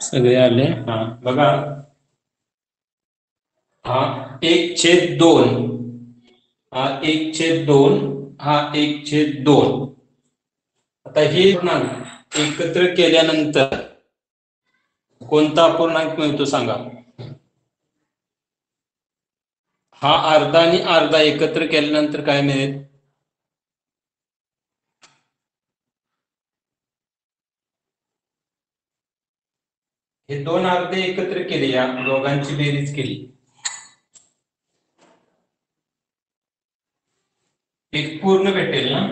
सगळे आले. हा बघा, हा 1/2, हा 1/2, हा 1/2. आता हे ना एकत्र केल्यानंतर कोणता अपूर्णांक मिळतो सांगा? हा अर्धा आणि अर्धा एकत्र केल्यानंतर काय मिळेल? हे दोन अर्धे एकत्र केले, या दोघांची बेरीज केली, एक पूर्ण भेटेल ना.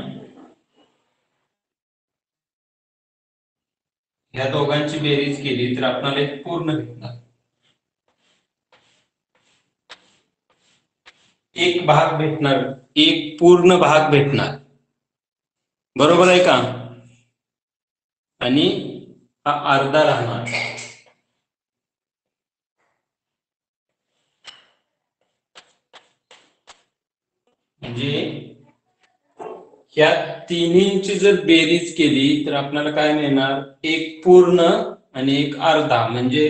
या दोघांची बेरीज केली तर आपल्याला एक पूर्ण भेटणार. एक भाग भेटणार, एक पूर्ण भाग भेटणार, बरोबर आहे का? आणि हा अर्धा राहणार. म्हणजे ह्या तिन्हींची जर बेरीज केली तर आपल्याला काय मिळणार? एक पूर्ण आणि एक अर्धा, म्हणजे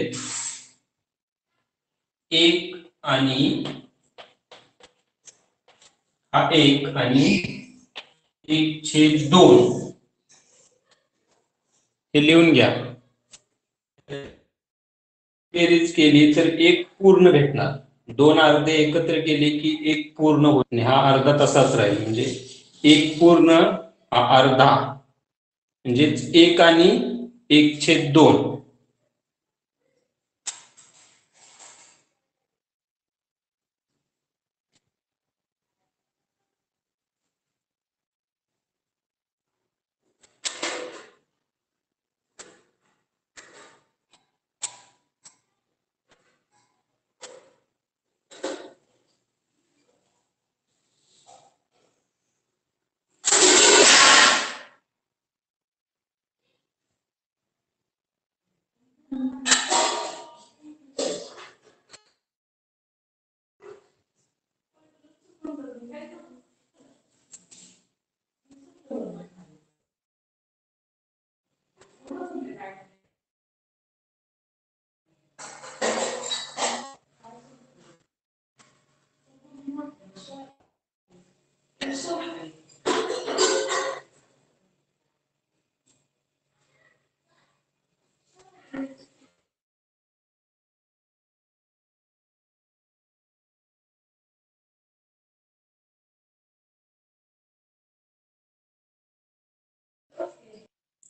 1 आणि हा 1 आणि 1/2 हे लिहून घ्या. बेरीज केली तर एक पूर्ण भेटणार. दोन अर्धे एकत्र केले की एक पूर्ण होत नाही, हा अर्धा तसाच राहील. म्हणजे एक पूर्ण हा अर्धा, म्हणजे 1 आणि 1/2.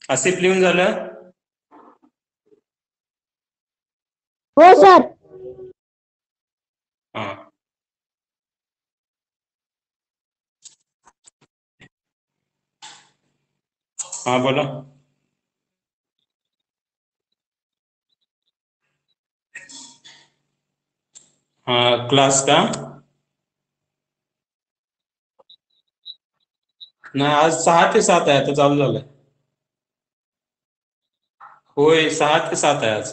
असे लिहून झालं. हो सर. हा हा बोला. हा क्लास का? नाही, आज 6 ते 7 आहे, आता चालू झालंय. होय, 6 ते 7 आहे आज.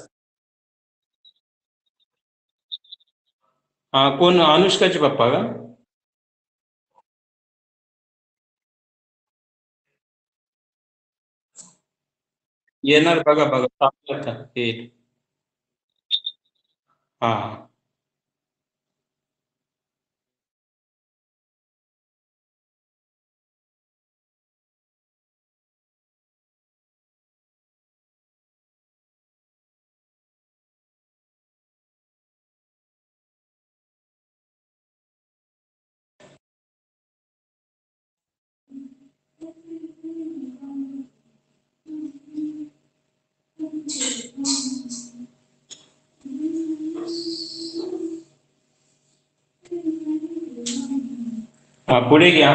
हा, कोण? अनुष्काचे पप्पा का? येणार, बघा बघा, येईल. हा. हा पुढे घ्या.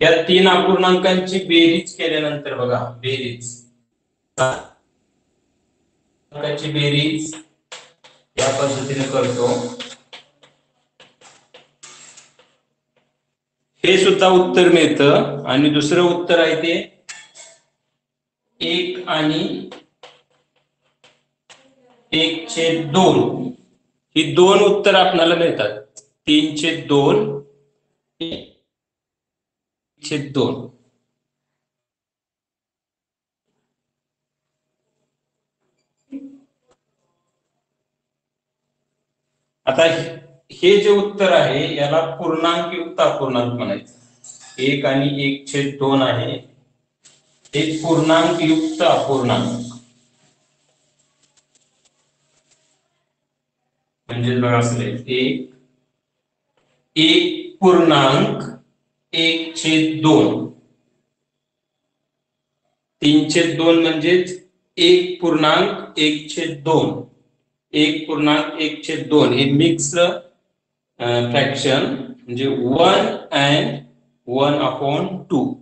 या तीन अपूर्णांकांची बेरीज केल्यानंतर बघा, बेरीज अंकाची बेरीज या पद्धतीने करतो. हे सुद्धा उत्तर मिळतं. आणि दुसरं उत्तर आहे ते 1 आणि 1/2 ही दोन उत्तर आपल्याला मिळतात. 3/2 1/2. आता हे जे उत्तर आहे याला पूर्णांकयुक्त अपूर्णांक म्हणायचं. 1 आणि 1/2 आहे हे पूर्णांकयुक्त अपूर्णांक. म्हणजे बघा असं आहे, 1.1/2 3/2 म्हणजेच 1.1/2 1.1/2 हे मिक्स फ्रॅक्शन म्हणजे 1 and 1/2.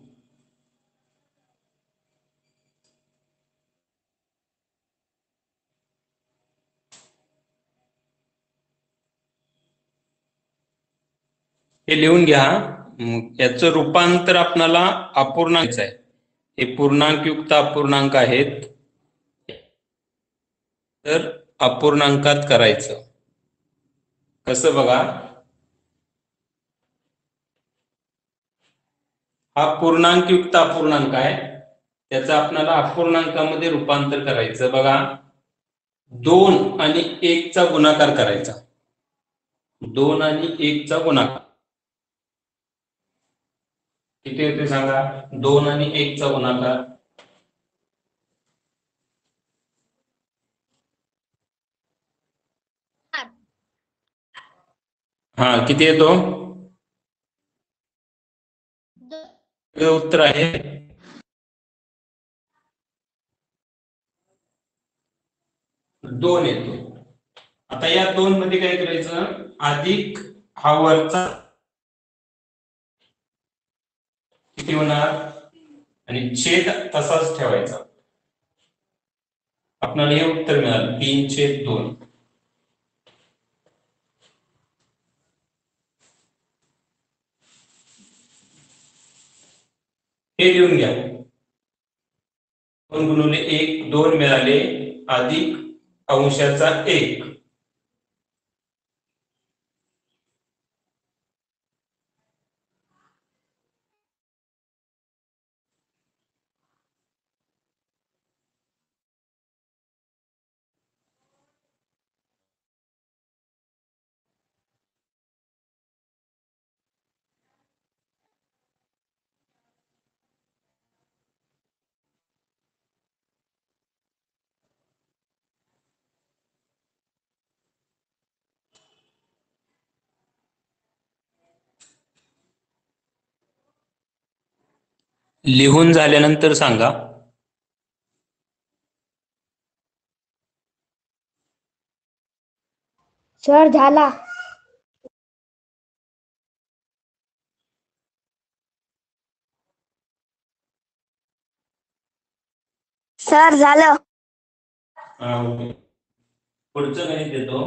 हे लिहून घ्या. याचं रूपांतर आपल्याला अपूर्णांक आहे. हे पूर्णांकयुक्त अपूर्णांक आहेत, तर अपूर्णांकात करायचं. कसं बघा, हा पूर्णांकयुक्त अपूर्णांक आहे, त्याचं आपल्याला अपूर्णांकामध्ये रूपांतर करायचं. बघा, 2 आणि 1 चा गुणाकार करायचा. 2 आणि 1 चा गुणाकार किती होते सांगा? 2 आणि 1 चा गुणाकार हा किती येतो? हे उत्तर आहे 2 येतो. आता या 2 मध्ये काय करायचं? अधिक हा वरचा किती होणार आणि छेद तसाच ठेवायचा. आपल्याला हे उत्तर मिळालं 3/2. हे लिहून घ्या. 2 गुणिले 1 2 मिळाले, अधिक अंशाचा 1. लिहून झाल्यानंतर सांगा. सर झाला. सर झालं. ओके. पुढचं गणित देतो.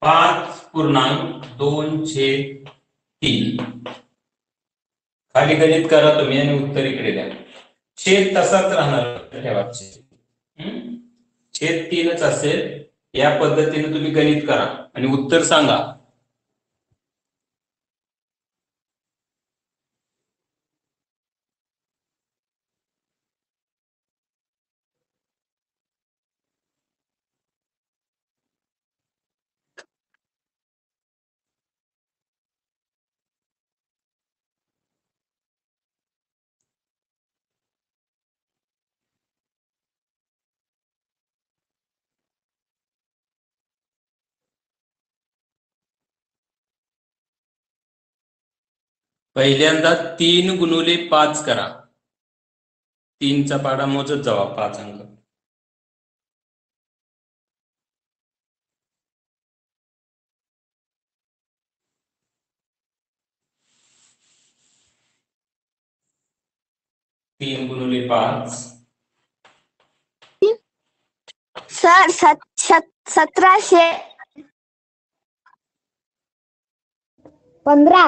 5.2/3. खाली गणित करा तुम्ही आणि उत्तर इकडे द्या. छेद तसाच राहणार ठेवा. छेद 3च असेल. या पद्धतीने तुम्ही गणित करा आणि उत्तर सांगा. पहिल्यांदा 3 गुणुले 5 करा. 3चा पाडा मोजत जावा 5 अंक. तीन गुणुले 5. सर 1715.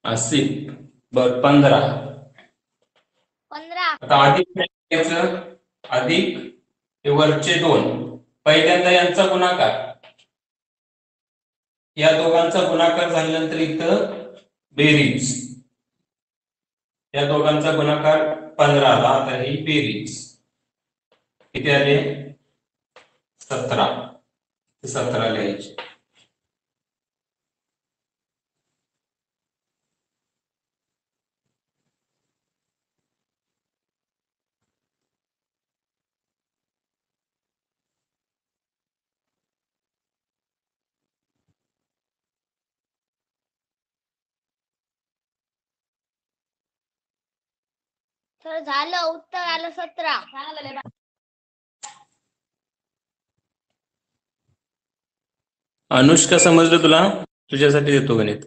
आसिफ बर 15. 15. आता अधिक काय करायचं? अधिक हे वरचे 2. पहिल्यांदा यांचा गुणाकार, या दोघांचा गुणाकार झाल्यानंतर इथं बेरीज, या दोघांचा गुणाकार 15 आला. आता ही बेरीज किती आले? 17. 17 लिहायचे. सर झालं, उत्तर आलं 17. अनुष्का समजलं तुला? तुझ्यासाठी देतो गणित.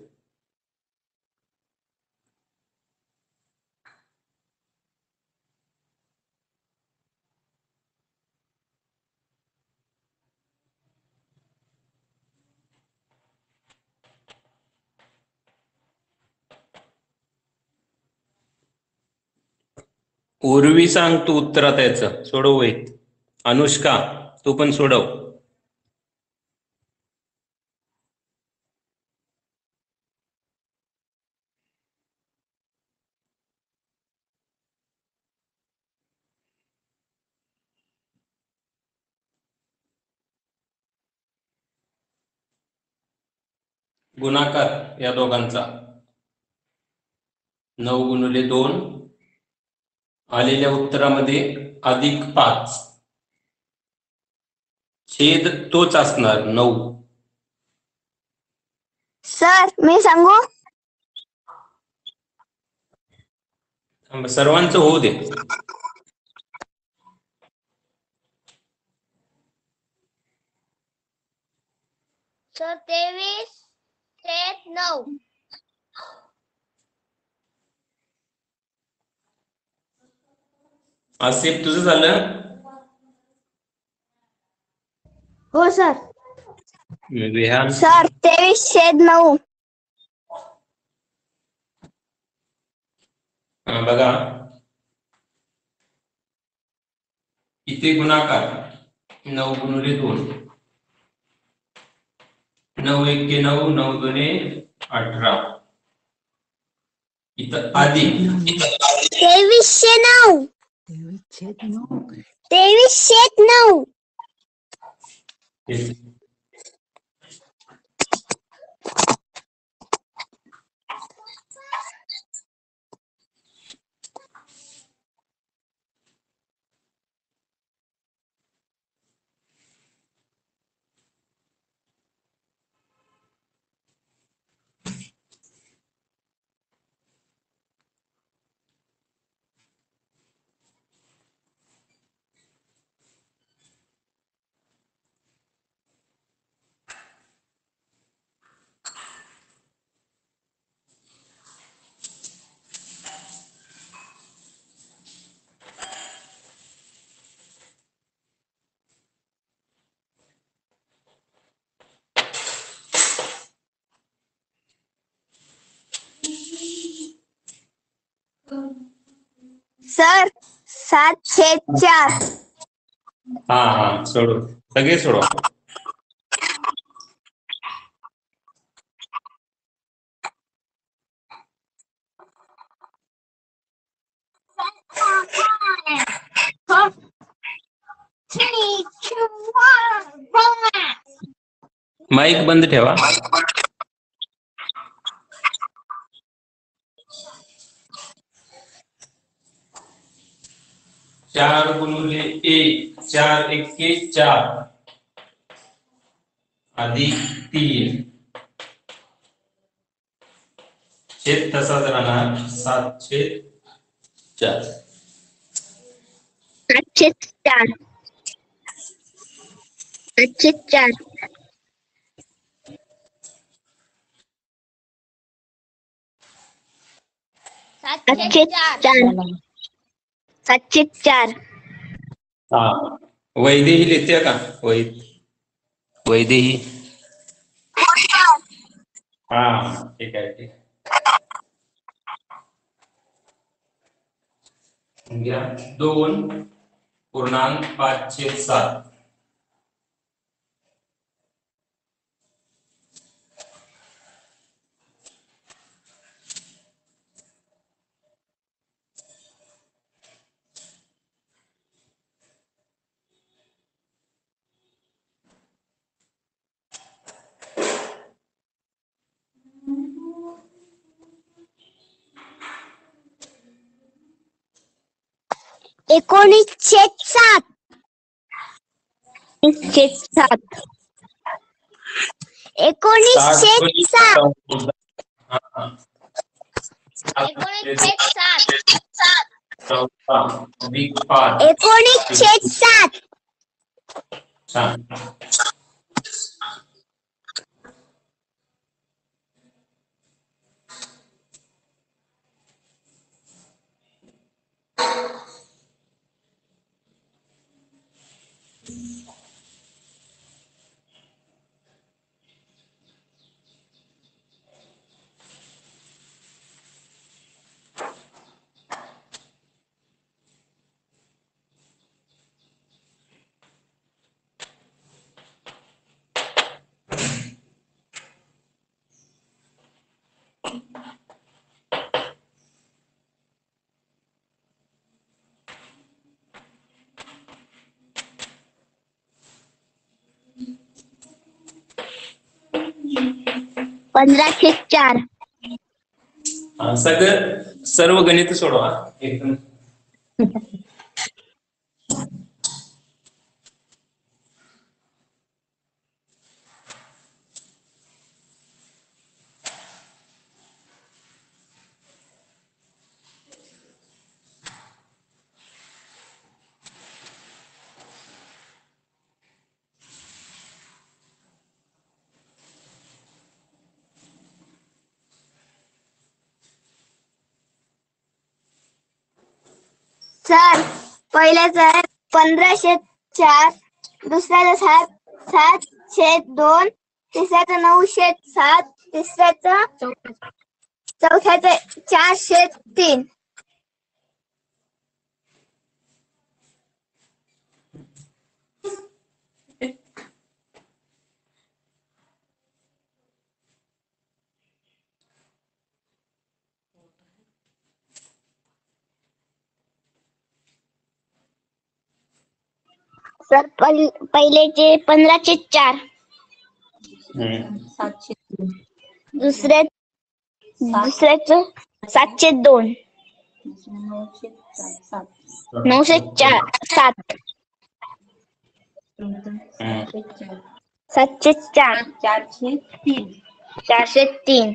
उर्वी सांग तू उत्तरात यायचं सोडव. वैत अनुष्का तू पण सोडव. गुणाकार या दोघांचा 9 गुणुले 2. आलेल्या उत्तरामध्ये अधिक 5. छेद तोच असणार 9. सर मी सांगू? सर्वांचं होऊ दे. सर 23/9. आसिफ तुझं झालं? हो सर. विहान सर 23/9. बघा इथे गुणाकार 9 गुणुले 2. 9 1 9, 9 2 18. इथं अधिक 23/9. 23/9. सर 7/4. हा सोडव, सगळे सोडवा. माईक बंद ठेवा. 4 गुणुले 1, 4 1 4 अधिक 3 छेद तसाच राहणार 7/4. 7/4. 7/4. 7/4. 7/4. हा वैदेही लिहिते का वैदेही हा ठीक आहे ठीक आहे. घ्या 2.5/7. एकोणीसशे 7. 7. 1907. 1907. छान. पंधराशे 4. सगळं सर्व गणित सोडवा एकदम. सर पहिल्याच आहे 1504. दुसऱ्याचा 7/2. तिसऱ्याचं 9/7. तिसऱ्याचं चौथ्याचं 4/3. सर पहिलेचे 1504. दुसऱ्याचं 7/2. 9/7. 7/4. 4/3.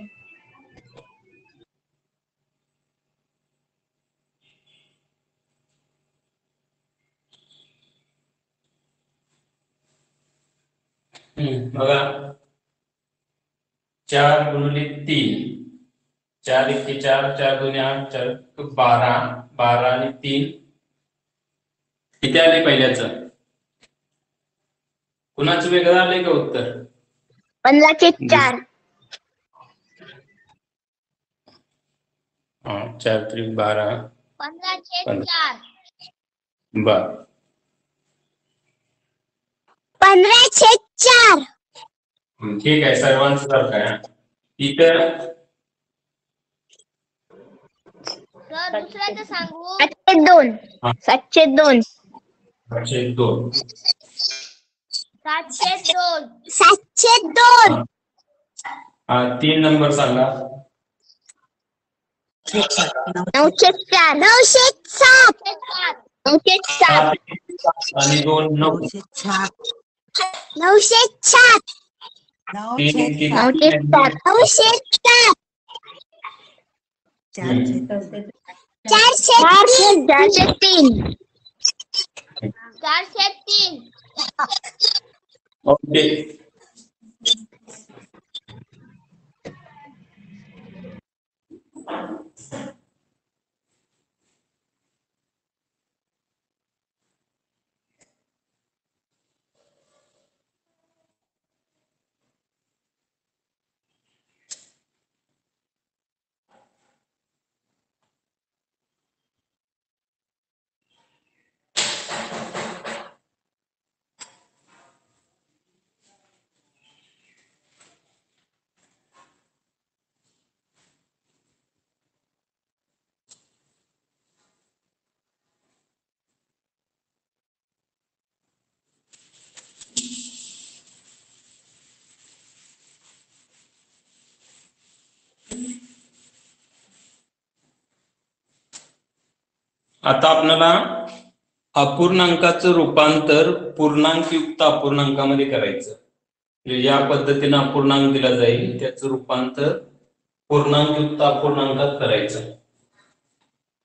बघा 4×3. 4 × 4 4 2 8 4 12 12 आणि 3 किती आले पहिल्याचं? कुणाचं वेगळं आलंय का उत्तर? 1504. 4 × 12. 1504. बर 1504. ठीक आहे सर्वांचं सारखं आहे. इतर दुसऱ्याचं सांगू 7/2. 7/2. 7/2. 7/2. 7/2. 3 नंबर सांगा. 9/4. 9/7. 9/7. आणि 2 9. 9/7. 3 9/7. 403 403 ओके. आता आपल्याला अपूर्णांकाचं रूपांतर पूर्णांकयुक्त अपूर्णांकामध्ये करायचं. म्हणजे या पद्धतीने अपूर्णांक दिला जाईल त्याचं रूपांतर पूर्णांकयुक्त अपूर्णांकात करायचं.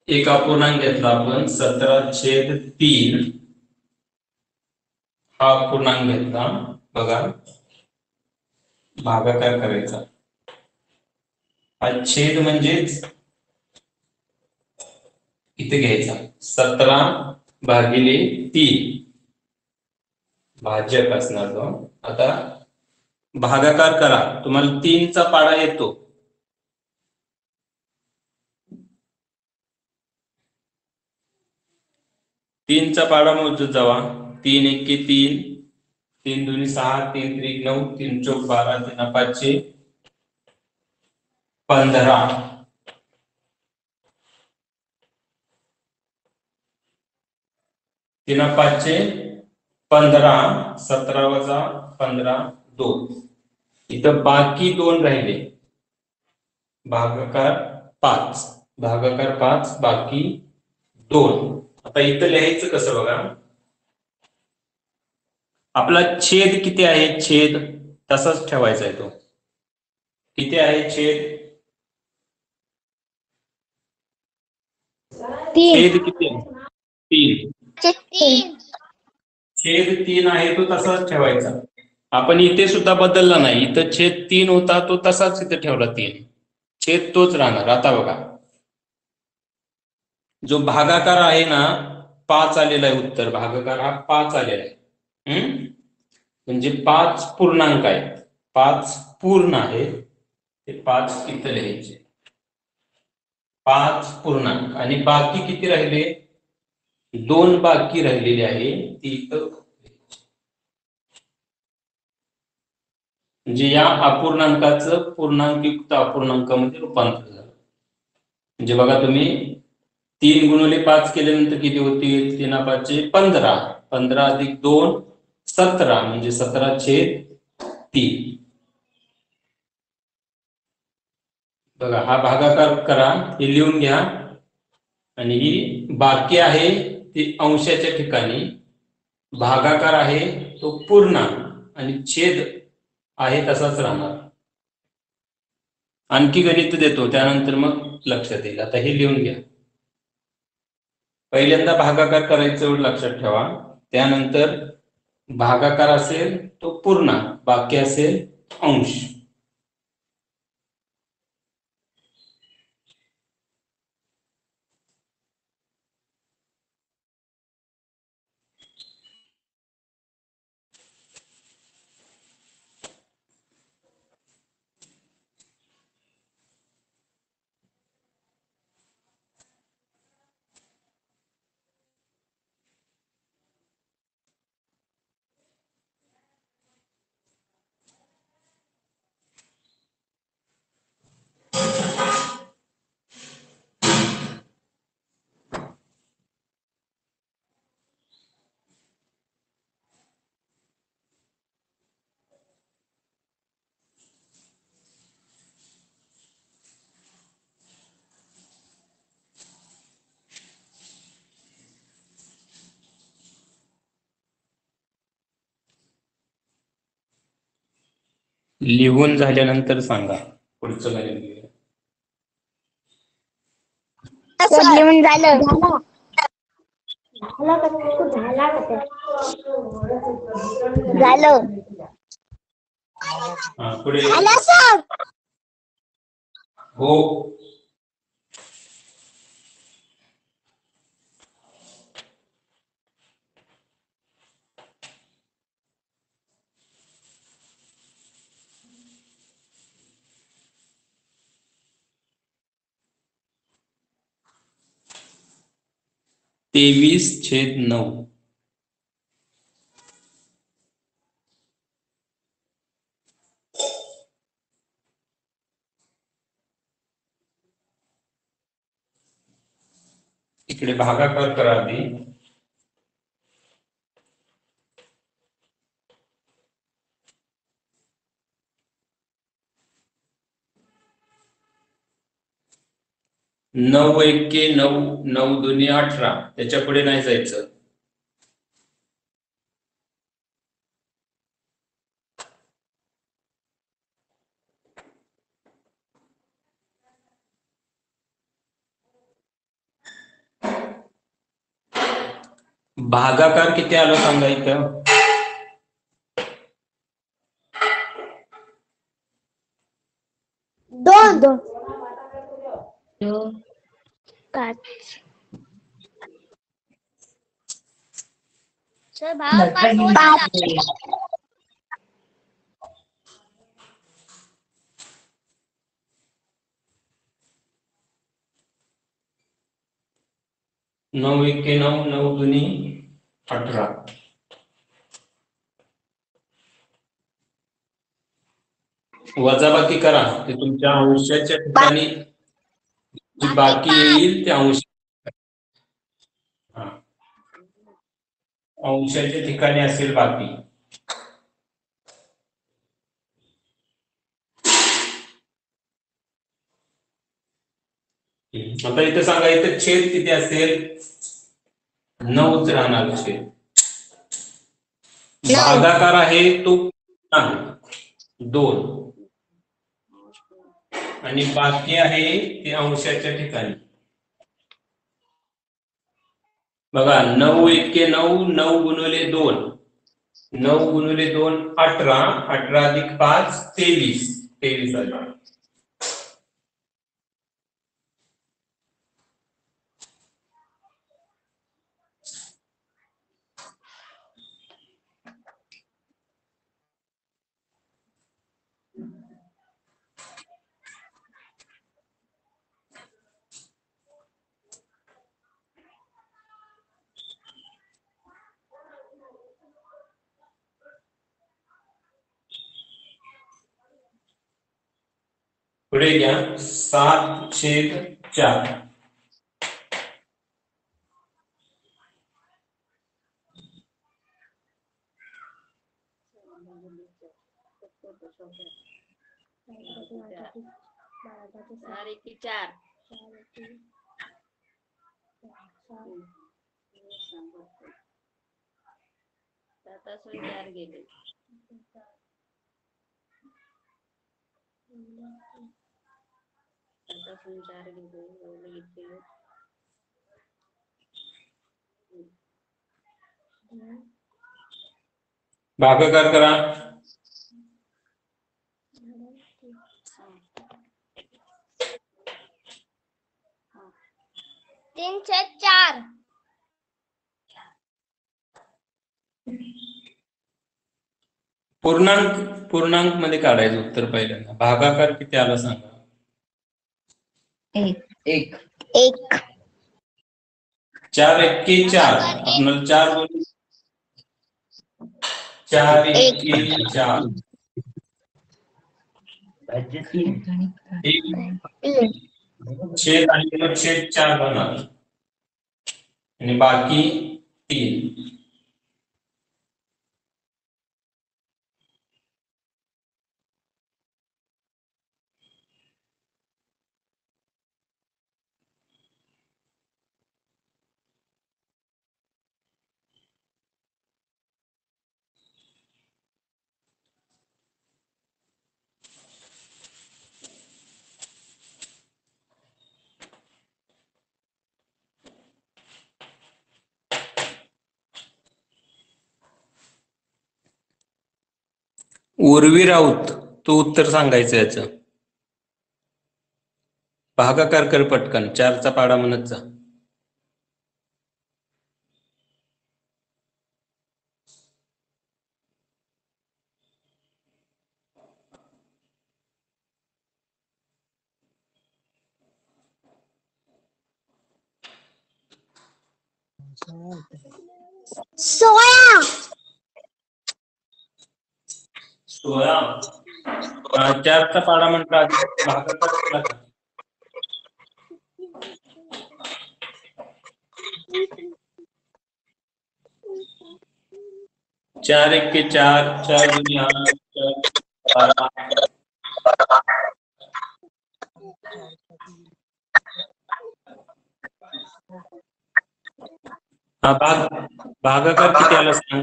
एक अपूर्णांक घेतला आपण 17/3 हा अपूर्णांक घेतला. बघा भागाकार करायचा. हा छेद म्हणजेच इथे घ्यायचा 17/3 भाजक असणार तो. आता भागाकार करा. तुम्हाला 3चा पाढा येतो. तीनचा पाढा मोजत जावा. 3 एके 3, 3 दुनी 6, 3 त्रिक 9, 3 चौक 12, 3 पाचशे 15, 3 पाचशे 15, 17 वजा 15 2. इथं बाकी 2 राहिले. भागाकार 5 बाकी 2. आता इथं लिहायचं कसं बघा. आपला छेद किती आहे? छेद तसाच ठेवायचा आहे. तो किती आहे छेद? छेद किती आहे? 3. छेद 3 आहे तो तसाच ठेवायचा. आपण इथे सुद्धा बदलला नाही. इथं छेद 3 होता तो तसाच इथे ठेवला 3. छेद तोच राहणार. आता बघा जो भागाकार आहे ना 5 आलेला आहे. उत्तर भागाकार हा 5 आलेला आहे. म्हणजे 5 पूर्णांक आहेत. 5 पूर्ण आहे. ते 5 इथं लिहायचे. 5 पूर्णांक आणि बाकी किती राहिले? 2 बाकी राहिलेली आहे ती इथं. म्हणजे या अपूर्णांकाचं पूर्णांकयुक्त अपूर्णांकामध्ये रूपांतर झालं. म्हणजे बघा तुम्ही 3 गुणिले 5 केल्यानंतर किती होतील? 3 5 15, 15 अधिक 2 17 म्हणजे 17/3. बघा हा भागाकार करा. हे लिहून घ्या. आणि ही बाकी आहे ती अंशाच्या ठिकाणी. भागाकार आहे तो पूर्णांक आणि छेद आहे तसाच राहणार. आणखी गणित देतो त्यानंतर मग लक्षात येईल. आता हे लिहून घ्या. पहिल्यांदा भागाकार करायचं एवढं लक्षात ठेवा. त्यानंतर भागाकार असेल तो पूर्णांक, बाकी असेल अंश. लिहून झाल्यानंतर सांगा पुढचं गणित. लिहून झालं. झालं. पुढे. सर. हो. तेवीस छेद 9. इकडे भागाकार करा आधी. नऊ एके 9, 9 दुनी 18. त्याच्या पुढे नाही जायचं. भागाकार किती आला सांगा इथं. दोन. पाच. सर भाग 9 एके 9, 9 दुनी 18. वजाबाकी करा. ते तुमच्या अंशाच्या ठिकाणी जी बाकी येईल ते अंश. अंशाच्या ठिकाणी असेल बाकी. आता इथे सांगा, इथे छेद किती असेल. 9च राहणार छेद. भागाकार आहे तो 2 आणि बाकी आहे ते अंशाच्या ठिकाणी. बघा 9 एके 9, 9 गुणिले 2, 9 गुणिले 2 18, 18 अधिक 5 23, 23 आले. पुढे घ्या 7/4. भागाकार करा. 3/4. पूर्णांक मध्ये काढायचं उत्तर पहिल्यांदा. भागाकार किती आला सांगा. 1. 4 एके 4. आपल्याला 4 गुणिले 4 एके 4. छेद आणि मग छेद 4 होणार आणि बाकी 3. उर्वी राऊत, तू उत्तर सांगायचं याचं. भागाकार कर पटकन, 4चा पाडा म्हणत जा. सोळा. 16. 4चा पाडा म्हटला आधी, भागाकार केला का? 4 एक्के 4, 4 दुनी 8, 4 12. हा भागाकार किती आला सांग.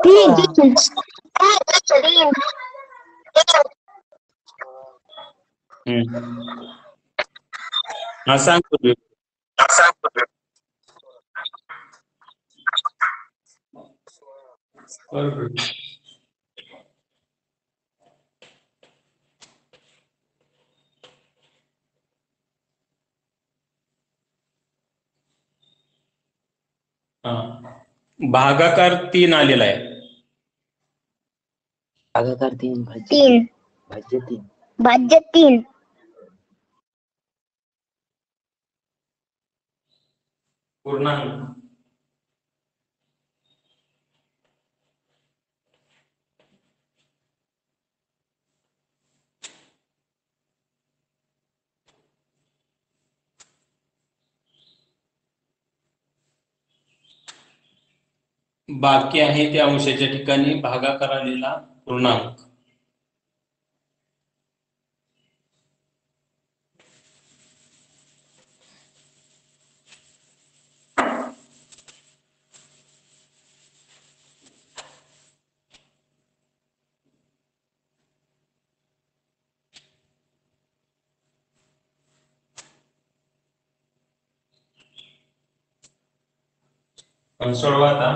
तीन. हा सांग पूर्वी. भागाकार 3 आलेला आहे. भागाकार 3 तीन. भाज्य 3 भाज्य 3. पूर्णांक. बाकी आहे त्या अंशाच्या ठिकाणी भागाकार आलेला पूर्णांक. सोडवा आता.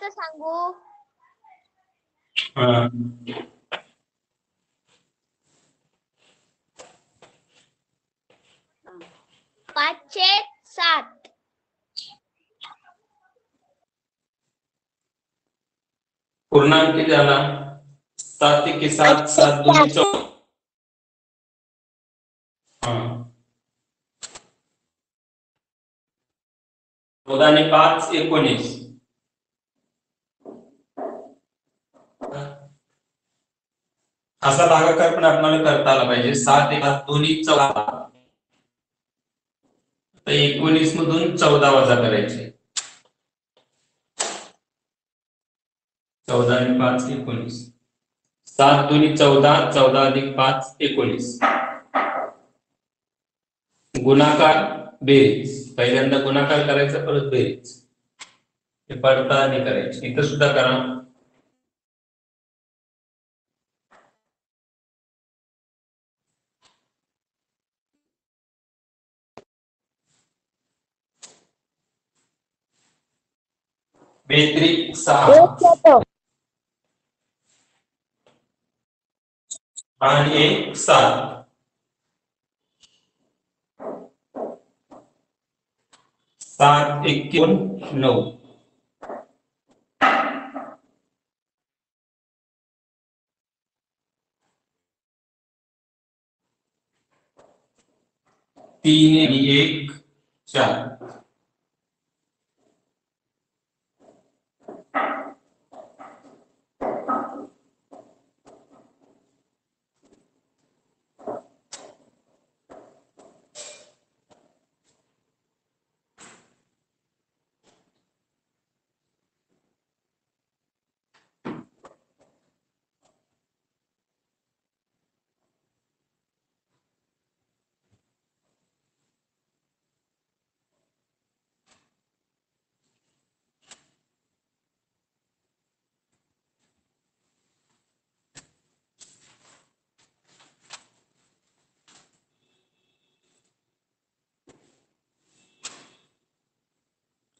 करायचं सांगू? हा. 5/7. पूर्णांक किती झाला? 7 एके 7, 7 दोन्ही 14. हा. 14 आणि 5 19. असा भागाकार पण आपल्याला करता आला पाहिजे. 7 एके 7 दोन्ही 14. तर 19 मधून 14 वजा करायचे. 14 आणि 5 19. 7 दोन्ही 14, 14 अधिक 5 19. गुणाकार बेरीज. पहिल्यांदा गुणाकार करायचा, परत बेरीज. हे पडताळणी करायची. इथं सुद्धा करा. बेत्रिक 6 आणि 1 7. 7 1 9. 3 आणि 1 4.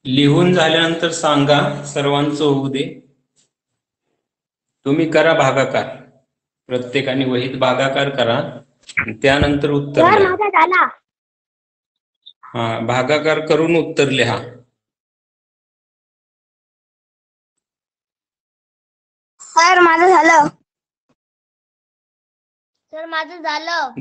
लिहून झाल्यानंतर सांगा, सर्वांचं होऊ दे. तुम्ही करा भागाकार. प्रत्येकाने वहीत भागाकार करा. त्यानंतर उत्तर सर लिहा. माझा झाला. हा, भागाकार करून उत्तर लिहा. सर माझं झालं. सर माझं झालं.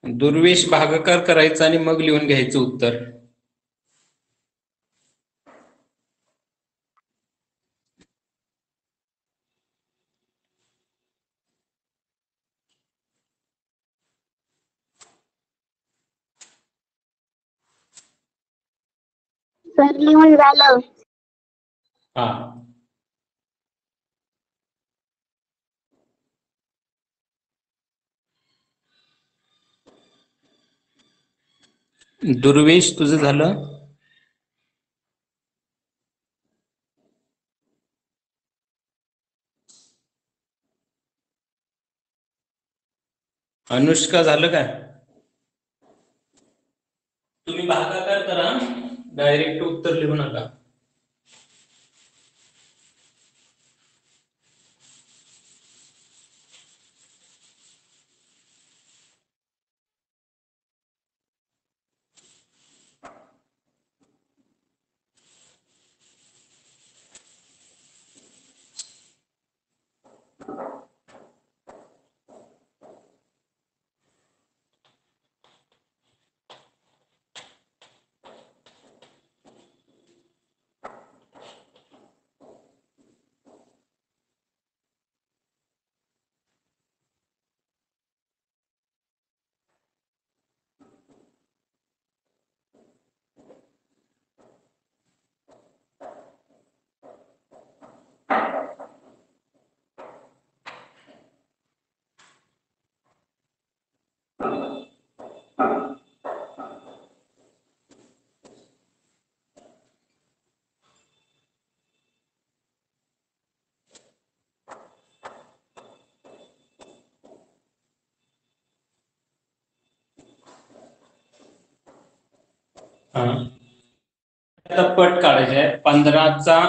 दुर्वेश भागाकार करायचा आणि मग लिहून घ्यायचं उत्तर. सर लिहून झालं. हा. दुर्वेश तुझं झालं. अनुष्का झालं काय? तुम्ही भागाकार करा, डायरेक्ट उत्तर लिहू नका. आता पट काढायचे आहे 15चा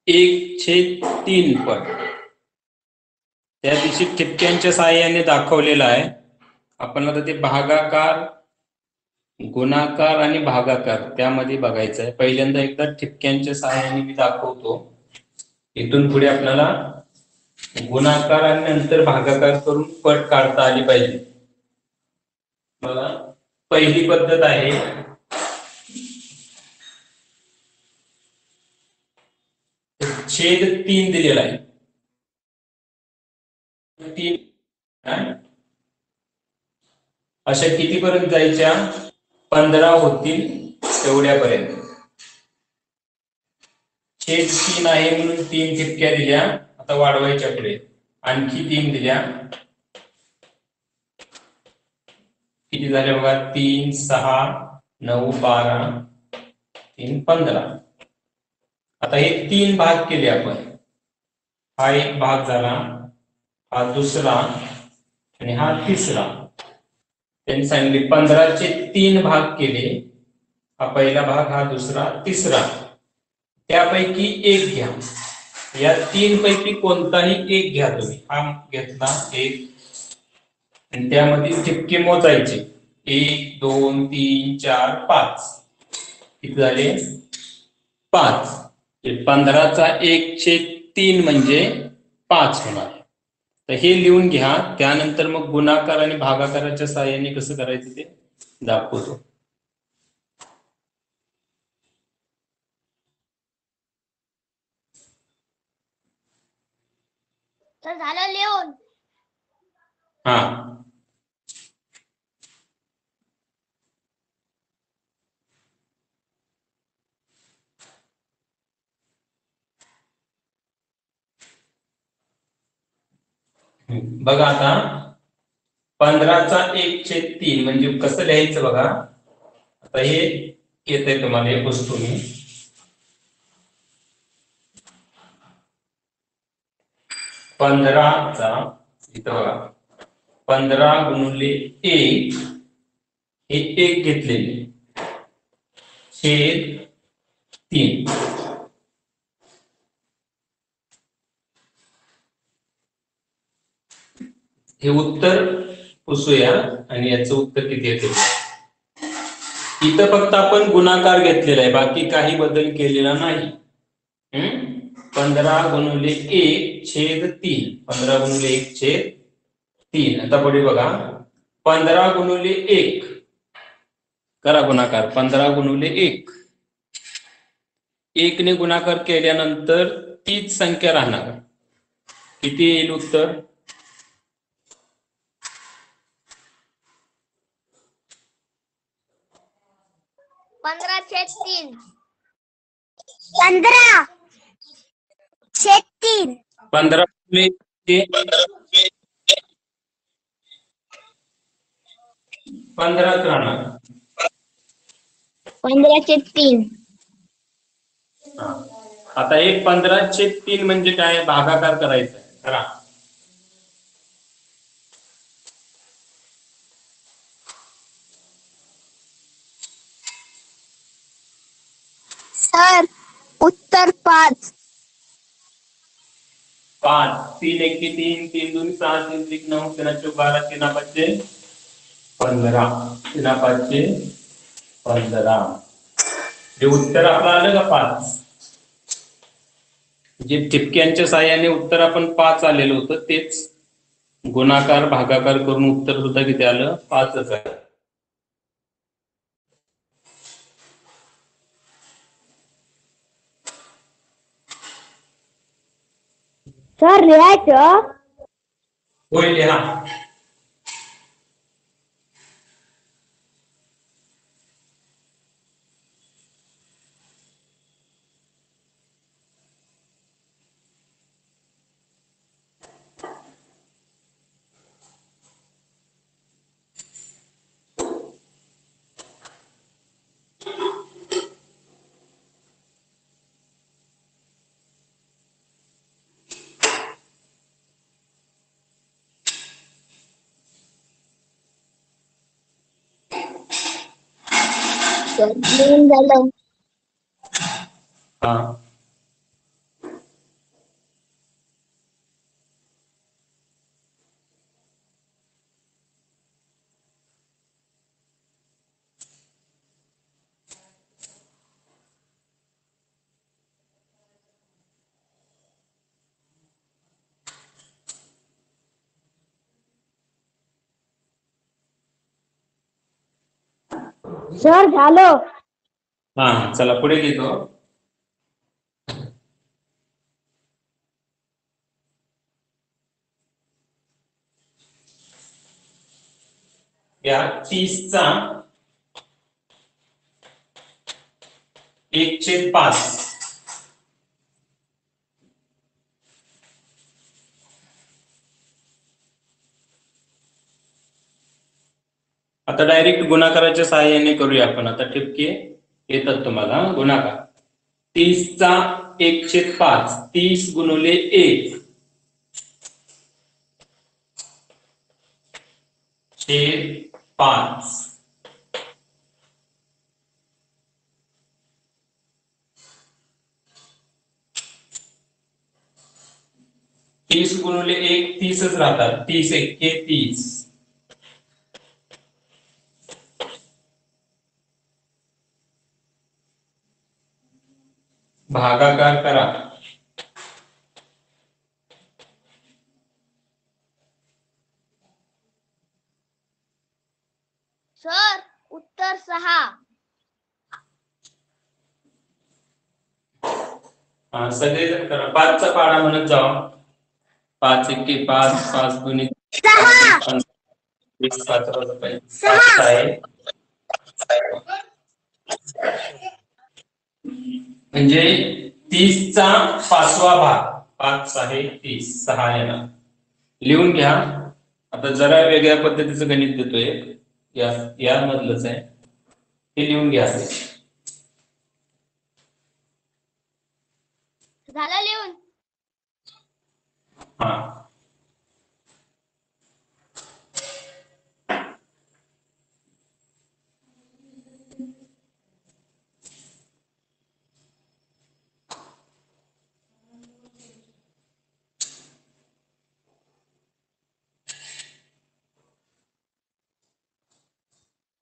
1/3 पट. त्या दिवशी ठिपक्यांच्या साहाय्याने दाखवलेला आहे. आपण आता ते भागाकार, गुणाकार आणि भागाकार त्यामध्ये बघायचं आहे. पहिल्यांदा एकदा ठिपक्यांच्या साहाय्याने मी दाखवतो. इथून पुढे आपल्याला गुणाकार आणि नंतर भागाकार करून पट काढता आली पाहिजे. बघा, पहिली पद्धत आहे छेद 3 दिलेला आहे. 3 अशा कितीपर्यंत जायच्या? 15 होतील तेवढ्यापर्यंत. छेद 3 आहे म्हणून 3 ठिपक्या दिल्या. आता वाढवायच्या पुढे आणखी 3 दिल्या. किती झाले बघा? 3, 6, 9, 12, 3, 15. आता हे 3 भाग केले आपण. हा एक भाग झाला, हा दुसरा आणि हा तिसरा. त्यांनी सांगितले 15चे 3 भाग केले. हा पहिला भाग, हा दुसरा, तिसरा. त्यापैकी एक घ्या. या 3 पैकी कोणताही एक घ्या तुम्ही. हा घेतला एक आणि त्यामध्ये ठिपके मोजायचे. 1, 2, 3, 4, 5. किती झाले? 5. 15चा 1/3 म्हणजे 5 होणार. तर हे लिहून घ्या. त्यानंतर मग गुणाकार आणि भागाकाराच्या साहाय्याने कसं करायचं ते दाखवतो. तर झालं लिहून. हा, बघा आता 15चा 1/3 म्हणजे कसं लिहायचं बघा. आता हे येतंय तुम्हाला, एक वस्तू मी 15चा इथं बघा 15 गुणिले 1 हे 1 घेतलेले छेद 3. हे उत्तर पुसूया आणि याचं उत्तर किती येते. इथं फक्त आपण गुणाकार घेतलेला आहे, बाकी काही बदल केलेला नाही. 15 गुणिले 1/3. 15 गुणिले 1/3. आता पुढे बघा 15 गुणिले 1 करा गुणाकार. 15 गुणिले 1. 1 ने गुणाकार केल्यानंतर तीच संख्या राहणार. किती येईल उत्तर? 15/3. 15/3. 15 गुणिले 15च राहणार. 15/3. आता हे 15/3 म्हणजे काय? भागाकार करायचा आहे. करा. सर उत्तर 5. 5. 3 1 3, 3 2 6, 3 3 9, 3 4 12, 3 5 15. 3 5 15. हे उत्तर आपलं आलं का 5? जे ठिपक्यांच्या साहाय्याने उत्तर आपण 5 आलेलं होतं तेच गुणाकार भागाकार करून उत्तर सुद्धा किती आलं? 5च आहे. सर लिहायचं? होय, लिहा. सर लिहून झालं. हा. सर झालं. हा चला पुढे घेतो. या 30चा 1/5. आता डायरेक्ट गुणाकाराच्या सहाय्याने करूया आपण. आता ठिपके येतात तुम्हाला. गुणाकार 30चा 1/5. 30 गुणुले 1 छेद 5. तीस गुणुले 1 30च राहतात. 30 एके 30. भागाकार करा. सर उत्तर 6. हा सगळेजण करा. 5चा पाढा म्हणत जावा. 5 एके 5. 5 गुणिले 20 5 आहे. म्हणजे 30चा 5वा भाग. 5 आहे 30. 6 येणार. लिहून घ्या. आता जरा वेगळ्या पद्धतीचं गणित देतोय. या मधलंच आहे. हे लिहून घ्या. झालं लिहून. हा.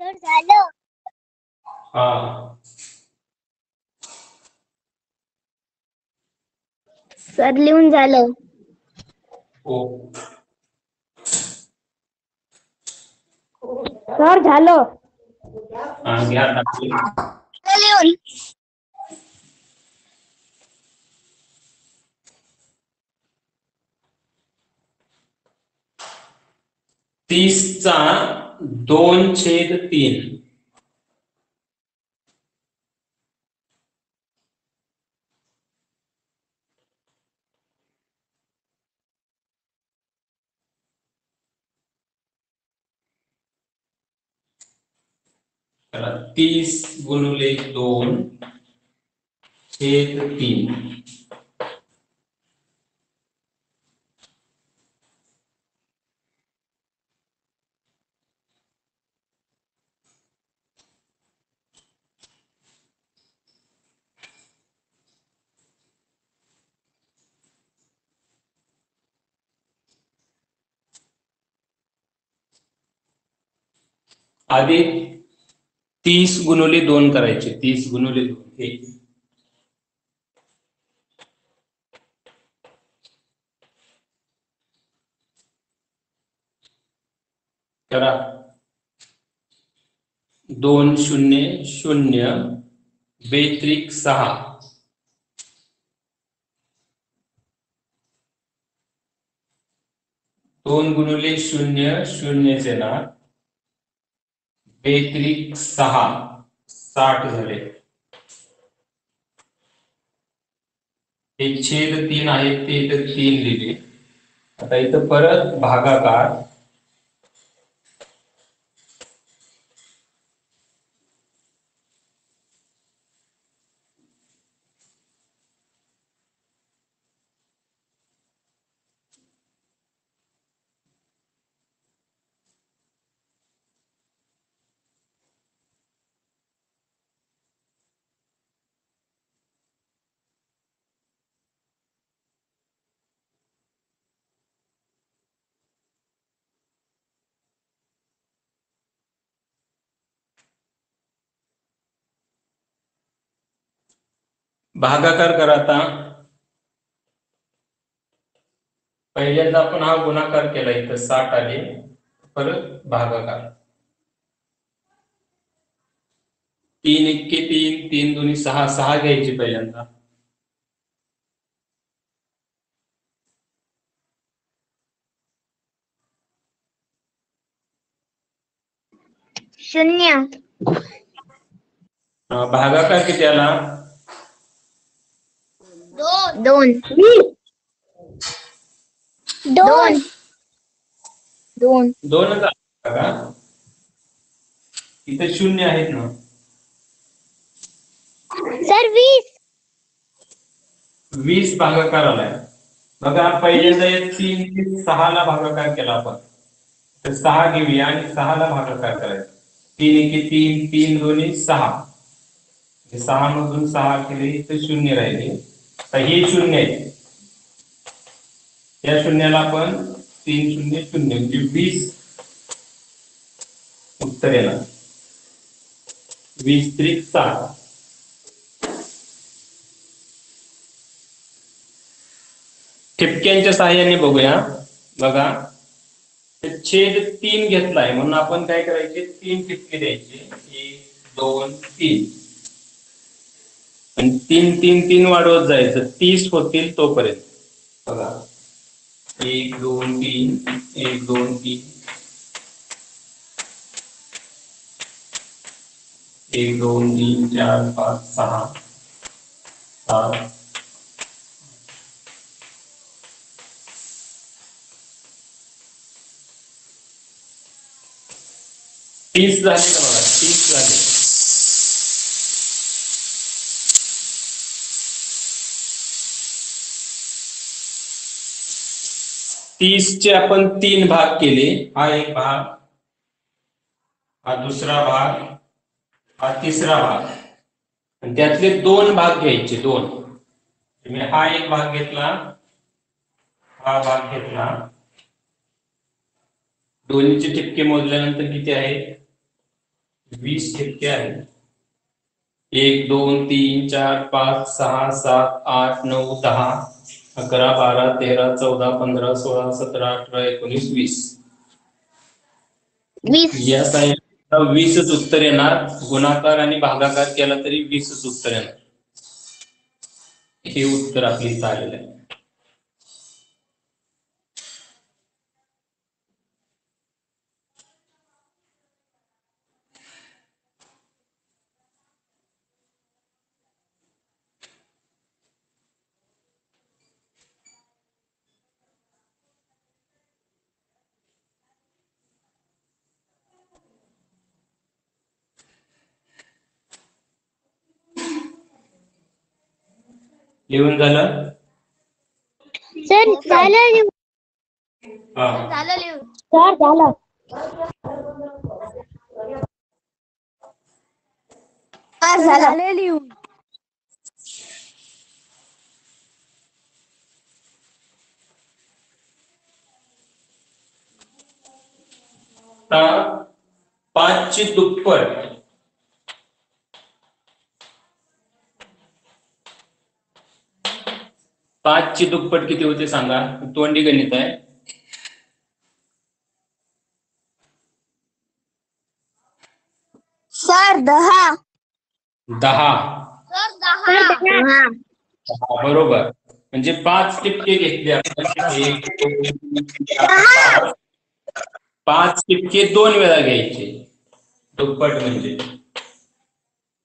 सर झालं. हा. सर लिहून झालं. हो. सर झालं. हा घ्या टाकून. लिहून. 30चा 2/3. तर 30 गुणुले 2/3. आधी 30 गुणुले 2 करायचे. 30 गुणुले 2 हे करा. 2 0 0 बेत्रिक 6. 2 गुणुले 0 0 येणार. बेत्रिक 6 60 झाले. हे छेद 3 आहेत ते इथं 3 लिहिले. आता इथं परत भागाकार. भागाकार करा आता. पहिल्यांदा आपण हा गुणाकार केला, इथं 60 आले, परत भागाकार. 3 एक्के 3, 3 दुनी 6, 6 घ्यायची पहिल्यांदा. शून्य. भागाकार किती आला? 2. 2. 2. 2च आला का? इथे शून्य आहेत ना. सर 20. 20 भागाकार आलाय बघा. पहिल्यांदा 3 ते 6 ला भागाकार केला आपण, तर 6 घेऊया आणि 6 ला भागाकार करायचा. 3 एके 3, 3 दोन्ही 6, 6 मधून 6 केले तर शून्य राहिले. तर हे शून्य आहे, या शून्याला आपण 3 शून्य शून्य म्हणजे 20 उत्तर येणार. 20 त्रिक 60. ठिपक्यांच्या सहाय्याने बघूया. बघा, छेद 3 घेतलाय म्हणून आपण काय करायचे, 3 ठिपके द्यायचे. 1 2 3 आणि 3 3 3 वाढवत जायचं 30 होतील तोपर्यंत. बघा, 1 2 3 1 2 3 1 2 3 4 5 6 7 30 झाले का? बघा, 30 झाले. चे आपण 3 भाग केले. हा एक भाग, हा दुसरा भाग, हा तिसरा भाग, आणि त्यातले 2 भाग घ्यायचे. 2 म्हणजे हा एक भाग घेतला, हा भाग घेतला. दोन्हीचे ठिपके मोजल्यानंतर किती आहे? 20 ठिपके आहेत. 1 2 3 4 5 6 7 8 9 10 11 12 13 14 15 16 17 18 19 20. 20. या साईडला 20च उत्तर येणार. गुणाकार आणि भागाकार केला तरी 20च उत्तर येणार. हे उत्तर आपले इथं आलेलं आहे. लिहून झालं? सर झालं लिहून. हा. झालं लिहून. सर झालं. झालं लिहून. आता 5 ची दुप्पट. 5 ची दुप्पट किती होते सांगा? तोंडी गणित आहे. सर 10. 10. सर 10. बरोबर. म्हणजे 5 टिपके घेतले आपण. 1 2 3 4 5 टिपके 2 वेळा घ्यायचे. दुप्पट म्हणजे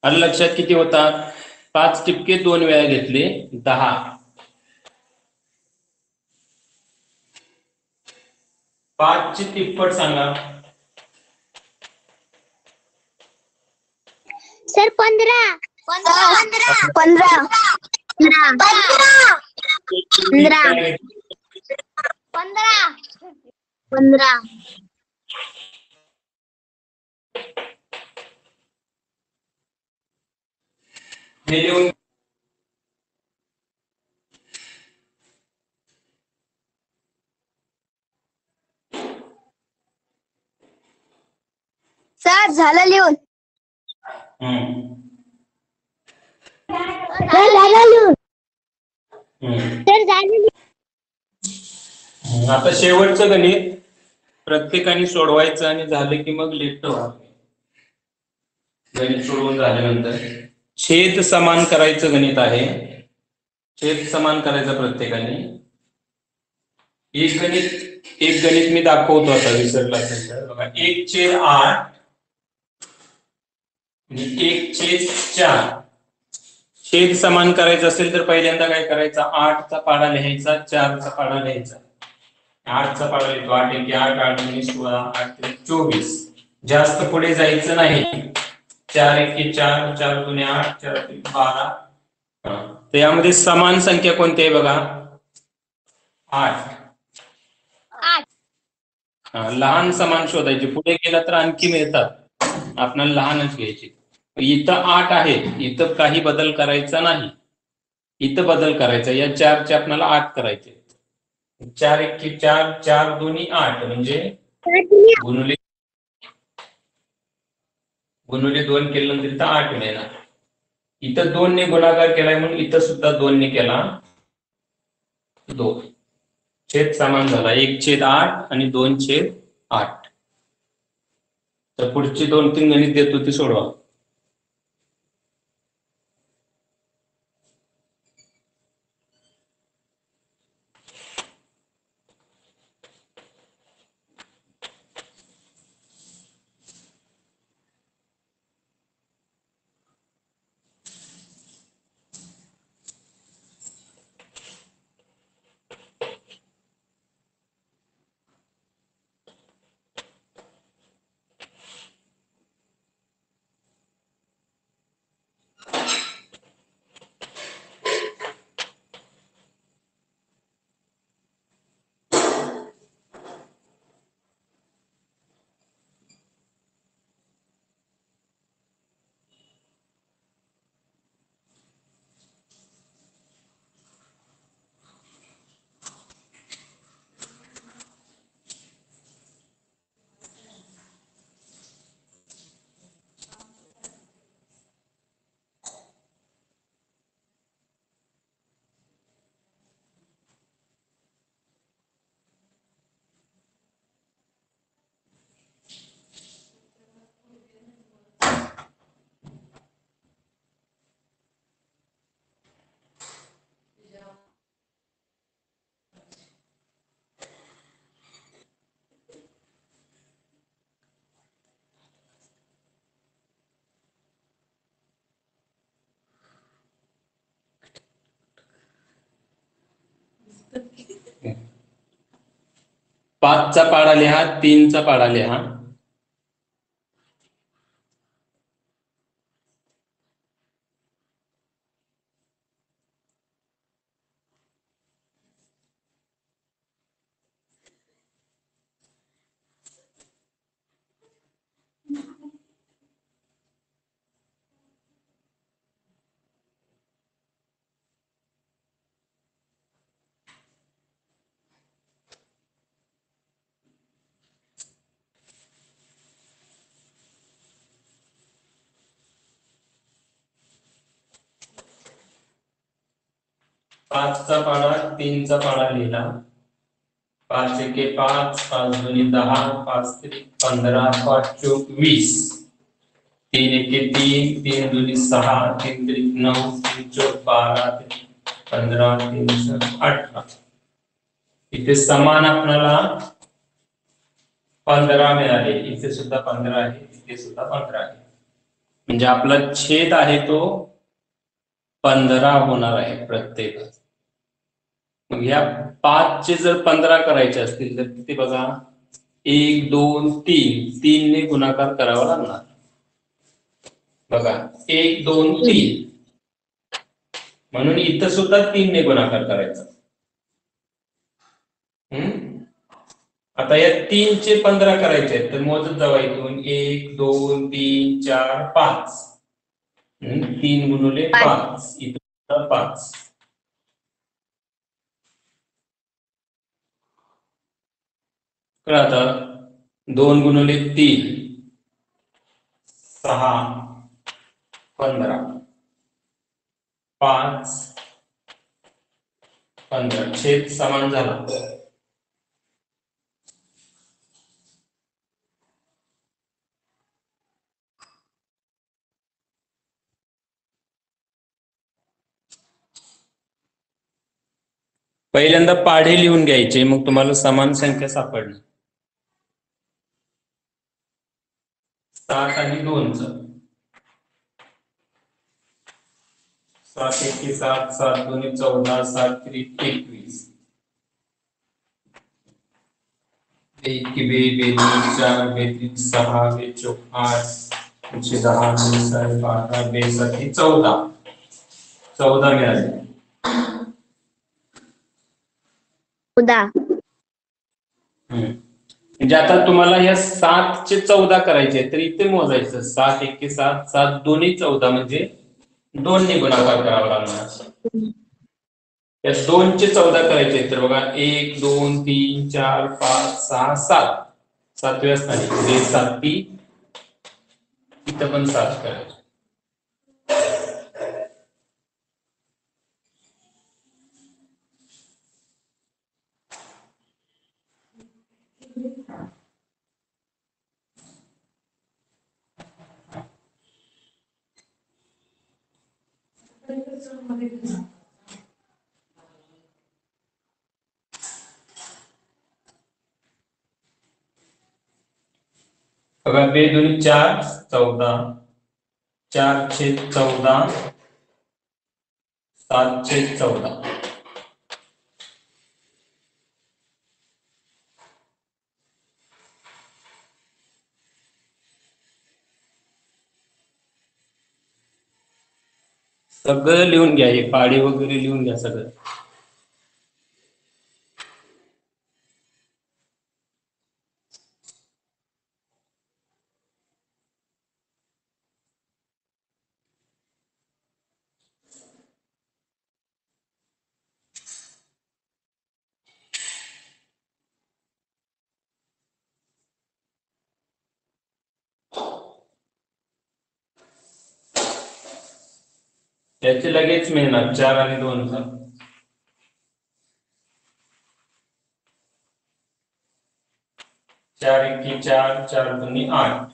आलं लक्षात? किती होतात? 5 टिपके 2 वेळा घेतले, 10. 5 ची तिप्पट सांगा. सर 15. 15. 15. 15. हे लिहून सर झालं लिहून. सर झालं. हम्म. सर झालं. आता शेवटचं गणित प्रत्येकाने सोडवायचं आणि झालं की मग लिफ्ट व्हा. गणित सोडवून झाल्यानंतर छेद समान करायचं गणित आहे. छेद समान करायचं प्रत्येकाने. एक गणित मी दाखवतो आता, विसरला असेल तर बघा. 1/8 आणि 1/4 छेद समान करायचं असेल तर पहिल्यांदा काय करायचं, 8चा पाडा लिहायचा, 4चा पाडा लिहायचा. 8चा पाडा लिहितो, 8 × 8 8 × 16 8 × 24. जास्त पुढे जायचं नाही. 4 × 4 4 × 8 4 × 12. तर यामध्ये समान संख्या कोणती आहे बघा, 8. लहान समान शोधायची. पुढे गेला तर आणखी मिळतात, आपल्याला लहानच घ्यायची. इथं 8 आहे, इथं काही बदल करायचा नाही. इथं बदल करायचा. या 4चे आपल्याला 8 करायचे. 4 × 4 4 2 8 म्हणजे गुणुले 2 केल्यानंतर इथं 8 मिळणार. इथं 2 ने गुणाकार केलाय म्हणून इथं सुद्धा 2 ने केला 2. छेद समान झाला. 1/8 आणि 2/8. तर पुढची 2-3 गणित देतो ती सोडवा. पाचचा पाडा लिहा, 3चा पाडा लिहा. पाचचा पाडा, 3चा पाडा लिहिला. 5 × 5 5 2 10 5 3 15 5 चौक 20. 3 × 3 3 2 6 3 3 9 3 चौक 12 15 3 7 18. इथे समान आपल्याला 15 मिळाले. इथे सुद्धा 15 आहे, इथे सुद्धा 15 आहे. म्हणजे आपला छेद आहे तो 15 होणार आहे प्रत्येक. मग ह्या 5चे जर 15 करायचे असतील तर किती बघा, 1 2 3 3 ने गुणाकार करावा लागणार. बघा 1 2 3 म्हणून इथं सुद्धा 3 ने गुणाकार करायचा. आता या 3चे 15 करायचे आहेत तर मोजत जावा इथून. 1 2 3 4 5. 3 गुणुले 5 इथं 5. आता 2 गुणुले 3 6 15. 5 15 छेद समान झाला. पहिल्यांदा पाढे लिहून घ्यायचे, मग तुम्हाला समान संख्या सापडणार. 7 आणि 2 7 एके 7 7 दोन्ही 14 7 त्रिक 21 एक बे बे 4 बे 6 बे 8 एकशे 10 बे 12 बे 14 14 मिळाले. 14. म्हणजे आता तुम्हाला या 7 चे 14 करायचे, तर इथे मोजायचं 7 एके 7 7 दोन्ही 14 म्हणजे 2 ने गुणाकार करावा लागणार. या 2 चे 14 करायचे, तर बघा 1 2 3 4 5 6 7 सातव्या स्थानी बे 7 इथं पण 7 करायचे. बघा बे दोन्ही 4 14 4 छेद 14 7 छेद 14 सगळं लिहून घ्या, हे पाढे वगैरे लिहून घ्या सगळं. त्याचे लगेच मिळणार 4 आणि 2 चा. 4 एके 4 4 दोन्ही 8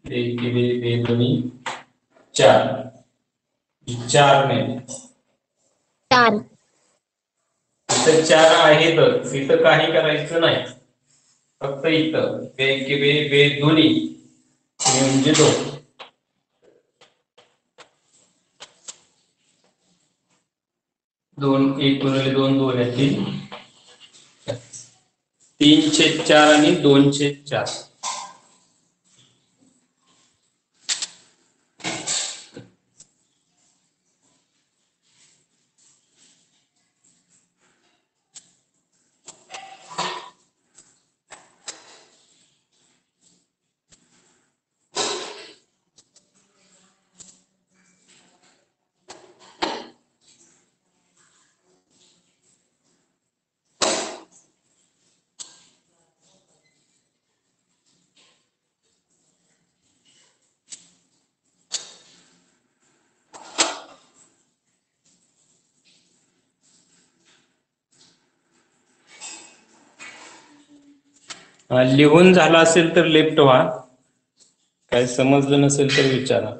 बे एके बे बे दोन्ही 4 4 मिळाले. 4. इथं 4 आहेतच, इथं काही करायचं नाही, फक्त इथं बे एके बे बे दोन्ही म्हणजे 2 2 1 गुणिले 2 2 आहे 3 3 छेद 4 आणि 2 छेद 4. लिहून झाला असेल तर लेफ्ट व्हा, काय समजलं नसेल तर विचारा.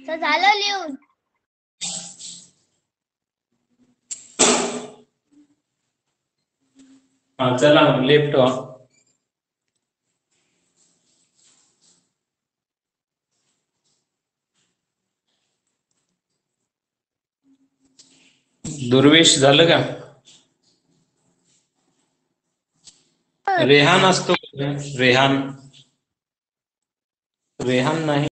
तर झालं लिहून. हा चला मग लेफ्ट व्हा. दुर्वेश झालं का? रेहान असतो. रेहान. रेहान नाही.